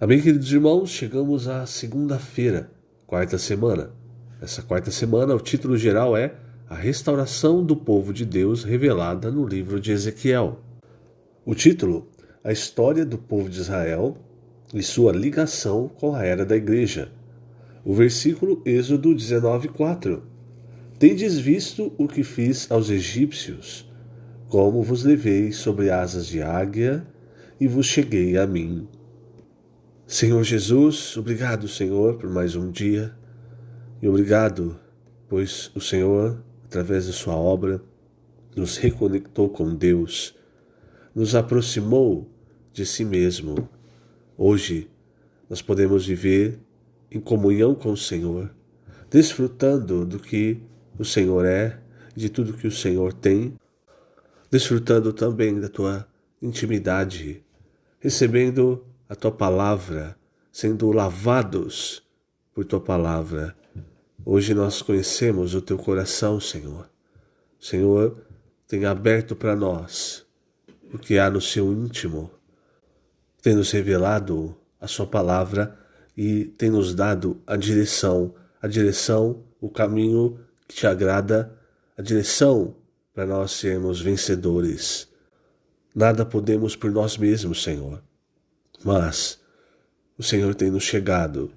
Amém, queridos irmãos? Chegamos à segunda-feira, quarta semana. Essa quarta semana, o título geral é A Restauração do Povo de Deus revelada no livro de Ezequiel. O título, A História do Povo de Israel e sua ligação com a era da Igreja. O versículo, Êxodo 19:4. Tendes visto o que fiz aos egípcios, como vos levei sobre asas de águia e vos cheguei a mim. Senhor Jesus, obrigado, Senhor, por mais um dia. E obrigado, pois o Senhor, através da sua obra, nos reconectou com Deus, nos aproximou de si mesmo. Hoje, nós podemos viver em comunhão com o Senhor, desfrutando do que o Senhor é, de tudo que o Senhor tem, desfrutando também da tua intimidade, recebendo a tua palavra, sendo lavados por tua palavra. Hoje nós conhecemos o teu coração, Senhor. O Senhor tem aberto para nós o que há no seu íntimo, tem nos revelado a sua palavra e tem nos dado a direção, o caminho que te agrada, a direção para nós sermos vencedores. Nada podemos por nós mesmos, Senhor, mas o Senhor tem nos chegado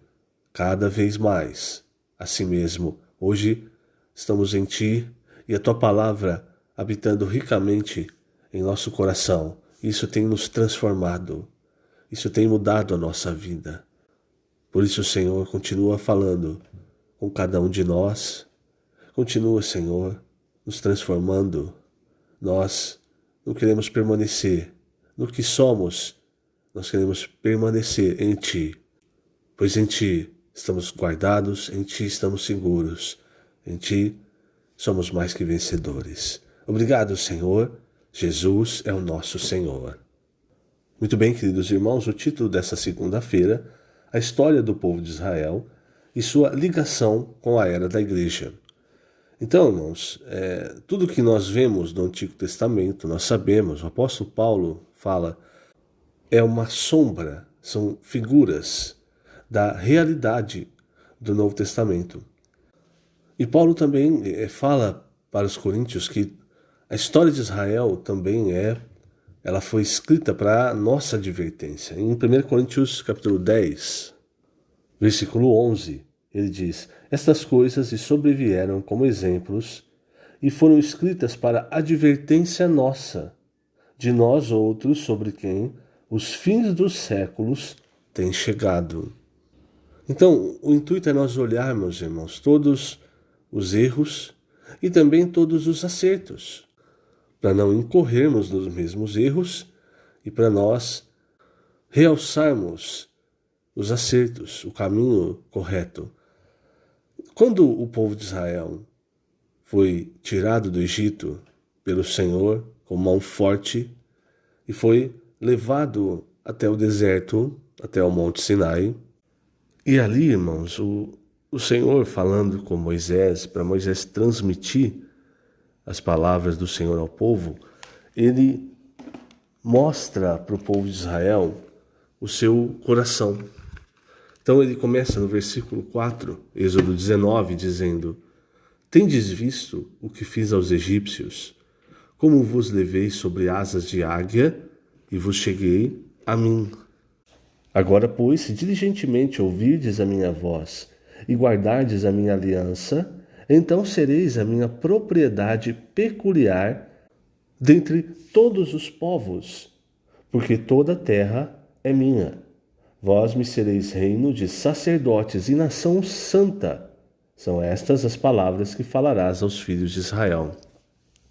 cada vez mais a si mesmo. Hoje estamos em Ti e a Tua palavra habitando ricamente em nosso coração. Isso tem nos transformado, isso tem mudado a nossa vida. Por isso o Senhor continua falando com cada um de nós, continua, Senhor, nos transformando. Nós não queremos permanecer no que somos, nós queremos permanecer em Ti, pois em Ti estamos guardados, em Ti estamos seguros, em Ti somos mais que vencedores. Obrigado, Senhor. Jesus é o nosso Senhor. Muito bem, queridos irmãos, o título dessa segunda-feira, A História do Povo de Israel e sua ligação com a era da Igreja. Então, irmãos, tudo que nós vemos no Antigo Testamento, nós sabemos, o apóstolo Paulo fala, é uma sombra, são figuras da realidade do Novo Testamento. E Paulo também fala para os coríntios que a história de Israel também ela foi escrita para nossa advertência. Em 1 Coríntios capítulo 10, versículo 11, ele diz: Estas coisas lhe sobrevieram como exemplos e foram escritas para advertência nossa, de nós outros sobre quem os fins dos séculos têm chegado. Então, o intuito é nós olharmos, irmãos, todos os erros e também todos os acertos, para não incorrermos nos mesmos erros e para nós realçarmos os acertos, o caminho correto. Quando o povo de Israel foi tirado do Egito pelo Senhor com mão forte e foi levado até o deserto, até o Monte Sinai. E ali, irmãos, o Senhor falando com Moisés, para Moisés transmitir as palavras do Senhor ao povo, ele mostra para o povo de Israel o seu coração. Então ele começa no versículo 4, Êxodo 19, dizendo: Tendes visto o que fiz aos egípcios, como vos levei sobre asas de águia e vos cheguei a mim. Agora, pois, se diligentemente ouvirdes a minha voz e guardardes a minha aliança, então sereis a minha propriedade peculiar dentre todos os povos, porque toda a terra é minha. Vós me sereis reino de sacerdotes e nação santa. São estas as palavras que falarás aos filhos de Israel.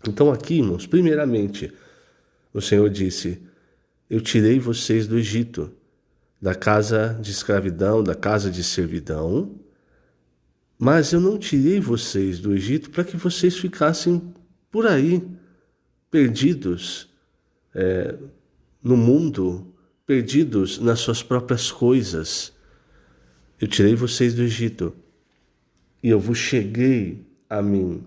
Então aqui, irmãos, primeiramente, o Senhor disse: Eu tirei vocês do Egito, da casa de escravidão, da casa de servidão, mas eu não tirei vocês do Egito para que vocês ficassem por aí, perdidos no mundo, perdidos nas suas próprias coisas. Eu tirei vocês do Egito e eu vos cheguei a mim,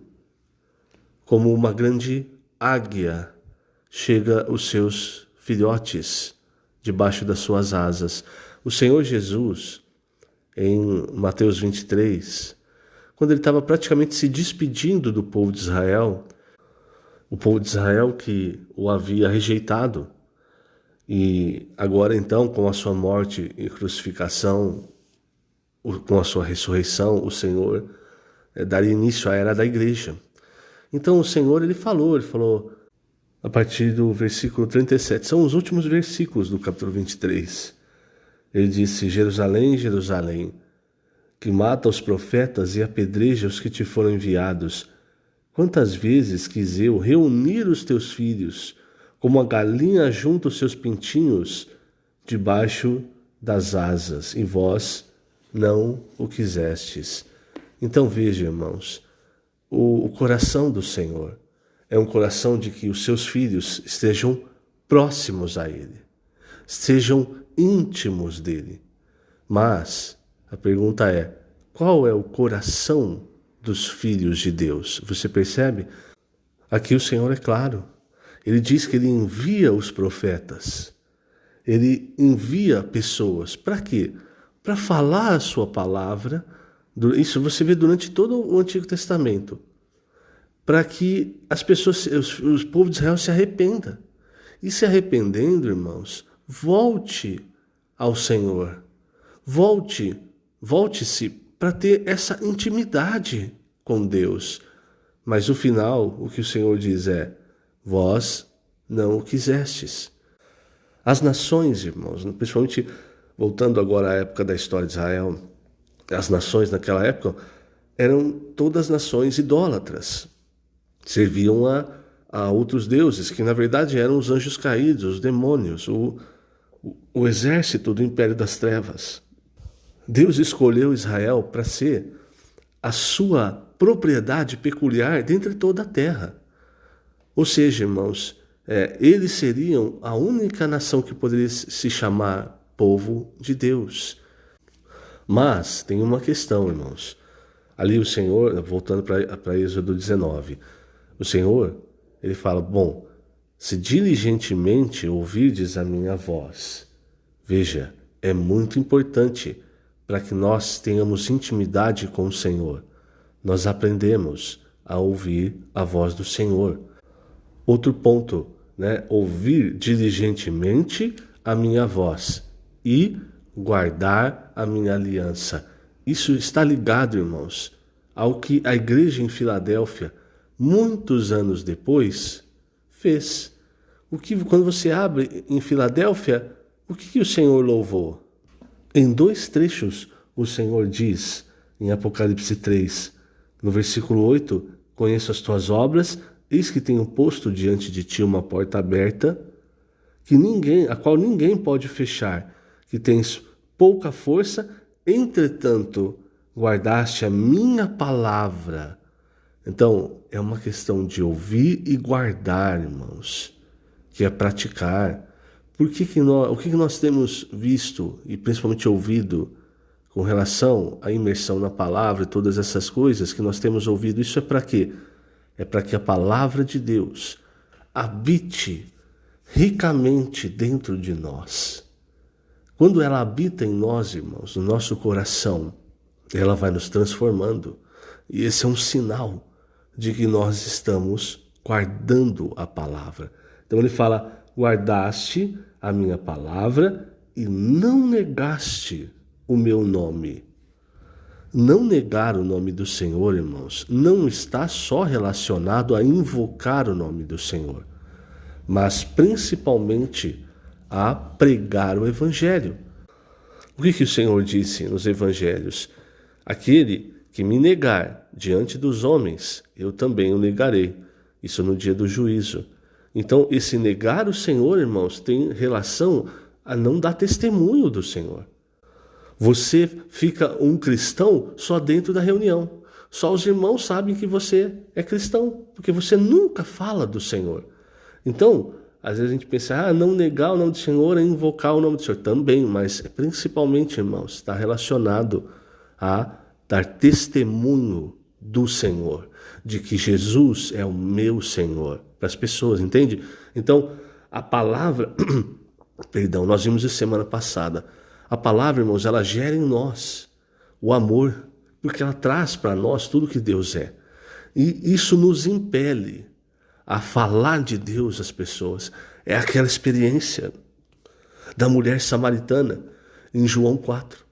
como uma grande águia chega os seus filhotes debaixo das suas asas. O Senhor Jesus, em Mateus 23, quando ele estava praticamente se despedindo do povo de Israel, o povo de Israel que o havia rejeitado, e agora então, com a sua morte e crucificação, com a sua ressurreição, o Senhor daria início à era da igreja. Então o Senhor, ele falou a partir do versículo 37, são os últimos versículos do capítulo 23. Ele disse: Jerusalém, Jerusalém, que mata os profetas e apedreja os que te foram enviados. Quantas vezes quis eu reunir os teus filhos, como a galinha junta os seus pintinhos debaixo das asas, e vós não o quisestes. Então veja, irmãos, o coração do Senhor é um coração de que os seus filhos estejam próximos a Ele, sejam íntimos dEle. Mas a pergunta é, qual é o coração dos filhos de Deus? Você percebe? Aqui o Senhor é claro. Ele diz que Ele envia os profetas. Ele envia pessoas. Para quê? Para falar a sua palavra. Isso você vê durante todo o Antigo Testamento. Para que as pessoas, os povos de Israel se arrependam. E se arrependendo, irmãos, volte ao Senhor. Volte-se para ter essa intimidade com Deus. Mas no final, o que o Senhor diz é: vós não o quisestes. As nações, irmãos, principalmente voltando agora à época da história de Israel, as nações naquela época eram todas nações idólatras. Serviam a outros deuses, que na verdade eram os anjos caídos, os demônios, o exército do Império das Trevas. Deus escolheu Israel para ser a sua propriedade peculiar dentre toda a terra. Ou seja, irmãos, eles seriam a única nação que poderia se chamar povo de Deus. Mas tem uma questão, irmãos. Ali o Senhor, voltando para Êxodo 19, o Senhor, ele fala: bom, se diligentemente ouvirdes a minha voz. Veja, é muito importante para que nós tenhamos intimidade com o Senhor. Nós aprendemos a ouvir a voz do Senhor. Outro ponto, ouvir diligentemente a minha voz e guardar a minha aliança. Isso está ligado, irmãos, ao que a igreja em Filadélfia, muitos anos depois, fez. Quando você abre em Filadélfia, o que o Senhor louvou? Em 2 trechos, o Senhor diz, em Apocalipse 3, no versículo 8, conheço as tuas obras, eis que tenho posto diante de ti uma porta aberta, a qual ninguém pode fechar, que tens pouca força, entretanto, guardaste a minha palavra. Então, é uma questão de ouvir e guardar, irmãos, que é praticar. O que nós temos visto e principalmente ouvido com relação à imersão na palavra e todas essas coisas que nós temos ouvido? Isso é para quê? É para que a palavra de Deus habite ricamente dentro de nós. Quando ela habita em nós, irmãos, no nosso coração, ela vai nos transformando. E esse é um sinal de que nós estamos guardando a palavra. Então ele fala: guardaste a minha palavra e não negaste o meu nome. Não negar o nome do Senhor, irmãos, não está só relacionado a invocar o nome do Senhor, mas principalmente a pregar o Evangelho. O que o Senhor disse nos Evangelhos? Aquele que me negar diante dos homens, eu também o negarei. Isso no dia do juízo. Então, esse negar o Senhor, irmãos, tem relação a não dar testemunho do Senhor. Você fica um cristão só dentro da reunião. Só os irmãos sabem que você é cristão, porque você nunca fala do Senhor. Então, às vezes a gente pensa, não negar o nome do Senhor é invocar o nome do Senhor. Também, mas principalmente, irmãos, está relacionado a dar testemunho do Senhor, de que Jesus é o meu Senhor, para as pessoas, entende? Então, a palavra Perdão, nós vimos isso semana passada. A palavra, irmãos, ela gera em nós o amor, porque ela traz para nós tudo que Deus é. E isso nos impele a falar de Deus às pessoas. É aquela experiência da mulher samaritana em João 4,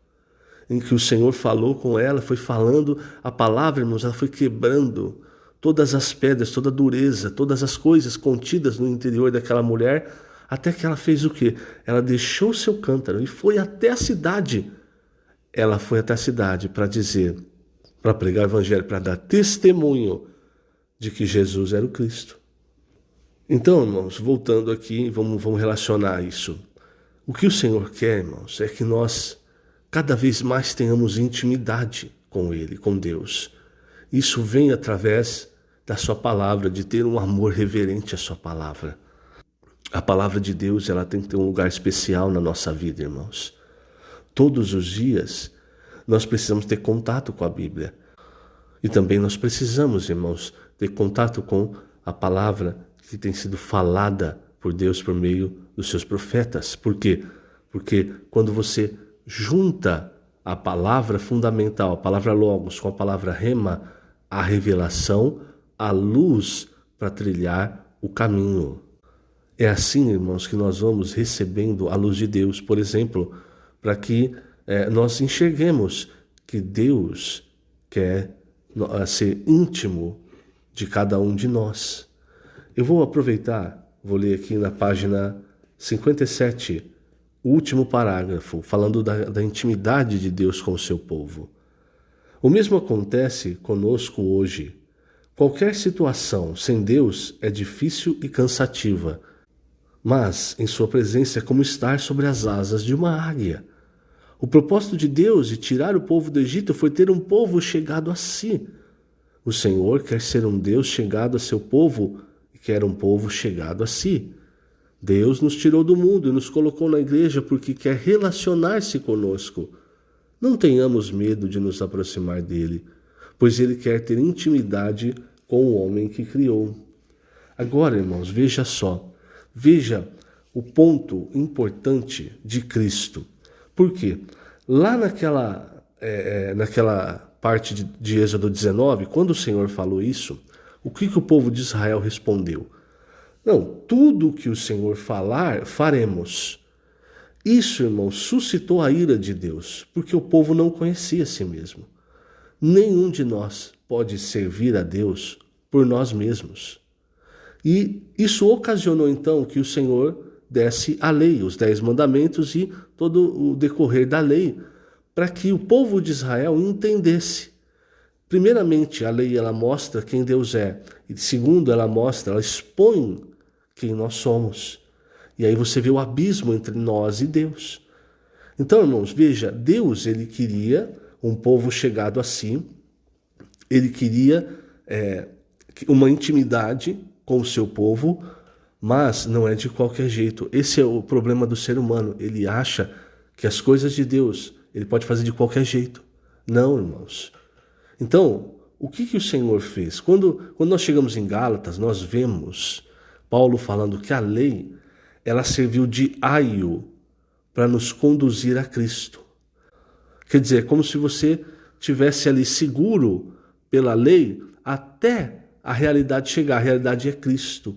em que o Senhor falou com ela, foi falando a palavra, irmãos, ela foi quebrando todas as pedras, toda a dureza, todas as coisas contidas no interior daquela mulher, até que ela fez o quê? Ela deixou o seu cântaro e foi até a cidade. Ela foi até a cidade para dizer, para pregar o evangelho, para dar testemunho de que Jesus era o Cristo. Então, irmãos, voltando aqui, vamos relacionar isso. O que o Senhor quer, irmãos, é que nós cada vez mais tenhamos intimidade com Ele, com Deus. Isso vem através da sua palavra, de ter um amor reverente à sua palavra. A palavra de Deus, ela tem que ter um lugar especial na nossa vida, irmãos. Todos os dias nós precisamos ter contato com a Bíblia. E também nós precisamos, irmãos, ter contato com a palavra que tem sido falada por Deus por meio dos seus profetas. Por quê? Porque quando você junta a palavra fundamental, a palavra logos, com a palavra rema, a revelação, a luz para trilhar o caminho. É assim, irmãos, que nós vamos recebendo a luz de Deus, por exemplo, para que nós enxerguemos que Deus quer ser íntimo de cada um de nós. Eu vou aproveitar, vou ler aqui na página 57, o último parágrafo, falando da intimidade de Deus com o seu povo. O mesmo acontece conosco hoje. Qualquer situação sem Deus é difícil e cansativa, mas em sua presença é como estar sobre as asas de uma águia. O propósito de Deus de tirar o povo do Egito foi ter um povo chegado a si. O Senhor quer ser um Deus chegado a seu povo e quer um povo chegado a si. Deus nos tirou do mundo e nos colocou na igreja porque quer relacionar-se conosco. Não tenhamos medo de nos aproximar dele, pois ele quer ter intimidade com o homem que criou. Agora, irmãos, veja só. Veja o ponto importante de Cristo. Por quê? Lá naquela parte de Êxodo 19, quando o Senhor falou isso, o que o povo de Israel respondeu? Não, tudo que o Senhor falar, faremos. Isso, irmão, suscitou a ira de Deus, porque o povo não conhecia a si mesmo. Nenhum de nós pode servir a Deus por nós mesmos. E isso ocasionou então que o Senhor desse a lei, os 10 mandamentos e todo o decorrer da lei, para que o povo de Israel entendesse. Primeiramente, a lei ela mostra quem Deus é, e segundo, ela expõe quem nós somos. E aí você vê o abismo entre nós e Deus. Então, irmãos, veja, Deus ele queria um povo chegado a si, ele queria uma intimidade com o seu povo, mas não é de qualquer jeito. Esse é o problema do ser humano. Ele acha que as coisas de Deus ele pode fazer de qualquer jeito. Não, irmãos. Então, o que o Senhor fez? Quando nós chegamos em Gálatas, nós vemos Paulo falando que a lei ela serviu de aio para nos conduzir a Cristo. Quer dizer, é como se você tivesse ali seguro pela lei até a realidade chegar. A realidade é Cristo.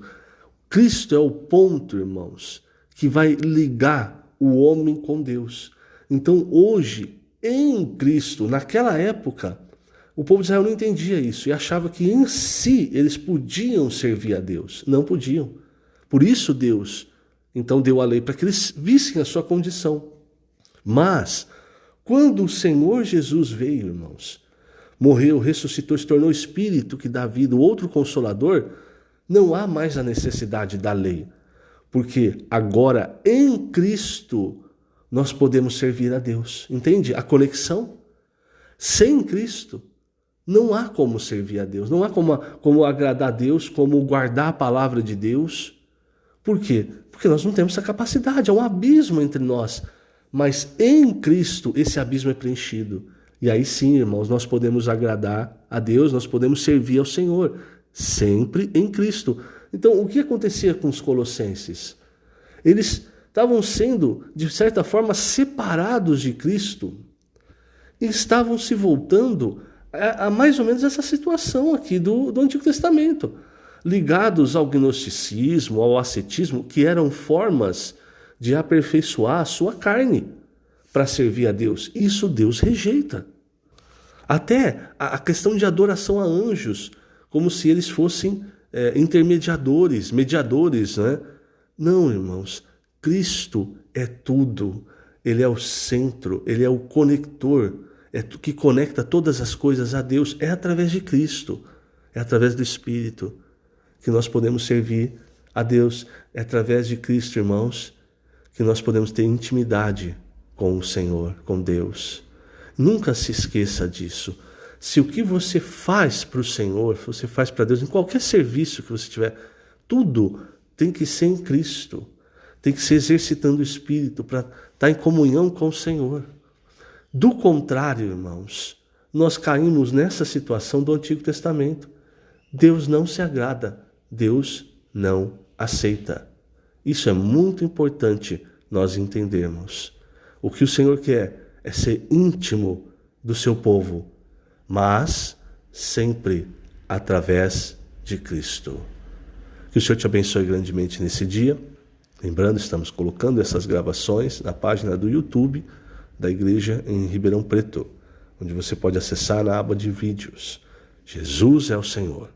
Cristo é o ponto, irmãos, que vai ligar o homem com Deus. Então, hoje, em Cristo, naquela época, o povo de Israel não entendia isso e achava que em si eles podiam servir a Deus. Não podiam. Por isso Deus, então, deu a lei para que eles vissem a sua condição. Mas, quando o Senhor Jesus veio, irmãos, morreu, ressuscitou, se tornou Espírito que dá vida, o outro Consolador, não há mais a necessidade da lei, porque agora em Cristo nós podemos servir a Deus. Entende? A conexão. Sem Cristo não há como servir a Deus, não há como agradar a Deus, como guardar a palavra de Deus. Por quê? Porque nós não temos essa capacidade, há um abismo entre nós. Mas em Cristo esse abismo é preenchido. E aí sim, irmãos, nós podemos agradar a Deus, nós podemos servir ao Senhor. Sempre em Cristo. Então, o que acontecia com os colossenses? Eles estavam sendo, de certa forma, separados de Cristo e estavam se voltando a mais ou menos essa situação aqui do Antigo Testamento, ligados ao gnosticismo, ao ascetismo, que eram formas de aperfeiçoar a sua carne para servir a Deus. Isso Deus rejeita. Até a questão de adoração a anjos, como se eles fossem intermediadores, mediadores, né? Não, irmãos, Cristo é tudo. Ele é o centro, ele é o conector, que conecta todas as coisas a Deus. É através de Cristo, é através do Espírito que nós podemos servir a Deus. É através de Cristo, irmãos, que nós podemos ter intimidade com o Senhor, com Deus. Nunca se esqueça disso. Se o que você faz para o Senhor, você faz para Deus, em qualquer serviço que você tiver, tudo tem que ser em Cristo. Tem que ser exercitando o Espírito para estar em comunhão com o Senhor. Do contrário, irmãos, nós caímos nessa situação do Antigo Testamento. Deus não se agrada, Deus não aceita. Isso é muito importante nós entendermos. O que o Senhor quer é ser íntimo do seu povo, mas sempre através de Cristo. Que o Senhor te abençoe grandemente nesse dia. Lembrando, estamos colocando essas gravações na página do YouTube da igreja em Ribeirão Preto, onde você pode acessar na aba de vídeos. Jesus é o Senhor.